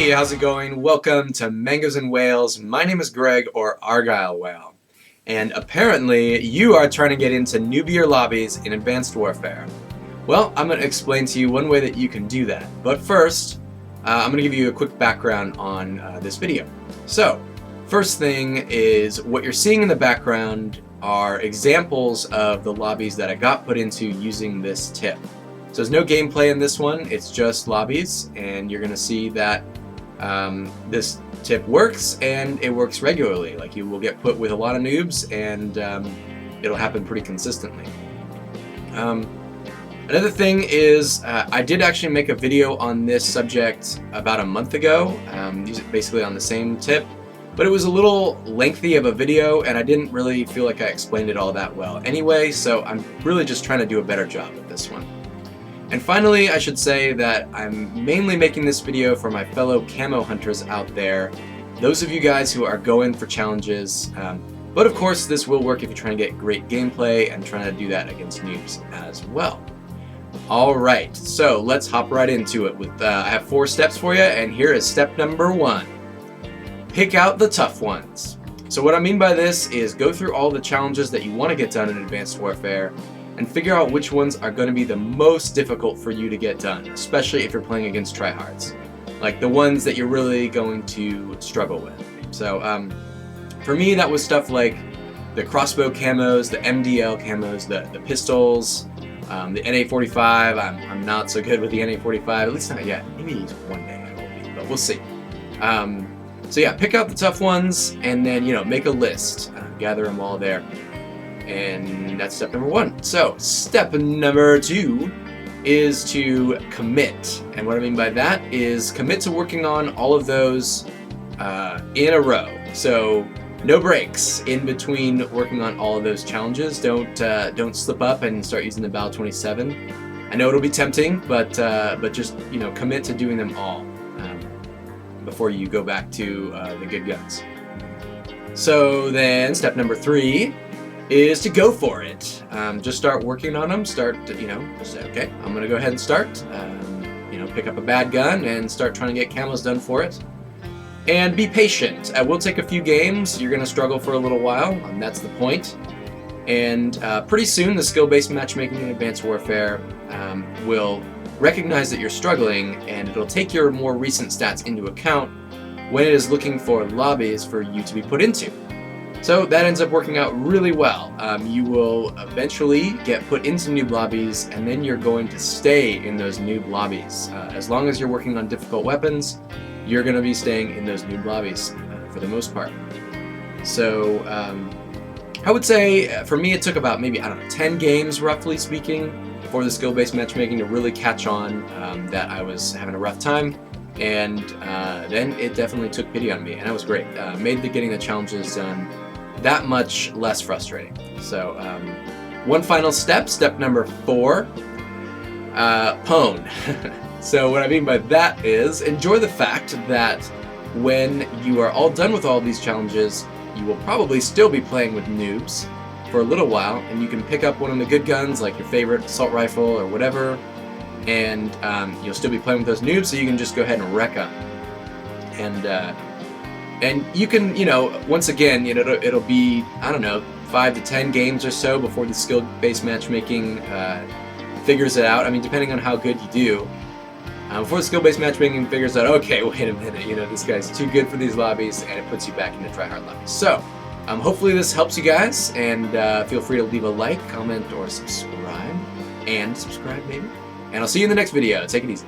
Hey, how's it going? Welcome to Mangoes and Whales. My name is Greg, or Argyle Whale. And apparently, you are trying to get into newbier lobbies in Advanced Warfare. Well, I'm going to explain to you one way that you can do that. But first, I'm going to give you a quick background on this video. So, first thing is, what you're seeing in the background are examples of the lobbies that I got put into using this tip. So there's no gameplay in this one, it's just lobbies, and you're going to see that this tip works, and it works regularly. Like, you will get put with a lot of noobs, and it'll happen pretty consistently. Another thing is, I did actually make a video on this subject about a month ago, basically on the same tip, but it was a little lengthy of a video, and I didn't really feel like I explained it all that well anyway, so I'm really just trying to do a better job with this one. And finally, I should say that I'm mainly making this video for my fellow camo hunters out there, those of you guys who are going for challenges, but of course this will work if you're trying to get great gameplay and trying to do that against noobs as well. Alright, so let's hop right into it. I have 4 steps for you, and here is step number 1. Pick out the tough ones. So what I mean by this is go through all the challenges that you want to get done in Advanced Warfare, and figure out which ones are going to be the most difficult for you to get done, especially if you're playing against tryhards. Like the ones that you're really going to struggle with. So for me, that was stuff like the crossbow camos, the MDL camos, the pistols, the NA45. I'm not so good with the NA45, at least not yet. Maybe one day I will be, but we'll see. So yeah, pick out the tough ones, and then make a list, gather them all there. And that's step number 1. So, step number 2 is to commit. And what I mean by that is commit to working on all of those in a row. So, no breaks in between working on all of those challenges. Don't slip up and start using the Bal 27. I know it'll be tempting, but just commit to doing them all before you go back to the good guns. So then, step number 3 is to go for it. Just start working on them. Start, just say, okay, I'm gonna go ahead and start. Pick up a bad gun and start trying to get camos done for it. And be patient. We'll take a few games. You're gonna struggle for a little while, and that's the point. And pretty soon, the skill-based matchmaking in Advanced Warfare will recognize that you're struggling, and it'll take your more recent stats into account when it is looking for lobbies for you to be put into. So that ends up working out really well. You will eventually get put into noob lobbies, and then you're going to stay in those noob lobbies. As long as you're working on difficult weapons, you're going to be staying in those noob lobbies for the most part. So I would say for me it took about maybe, 10 games roughly speaking for the skill-based matchmaking to really catch on that I was having a rough time. And then it definitely took pity on me, and that was great. Made getting the challenges done that much less frustrating. So one final step, step number 4, pwn. So what I mean by that is enjoy the fact that when you are all done with all these challenges, you will probably still be playing with noobs for a little while, and you can pick up one of the good guns, like your favorite assault rifle or whatever, and you'll still be playing with those noobs, so you can just go ahead and wreck them. And you can, once again, it'll be, 5 to 10 games or so before the skill-based matchmaking figures it out. I mean, depending on how good you do. Before the skill-based matchmaking figures out, okay, wait a minute, this guy's too good for these lobbies, and it puts you back into tryhard lobbies. So, hopefully this helps you guys, and feel free to leave a like, comment, or subscribe. And subscribe, maybe. And I'll see you in the next video. Take it easy.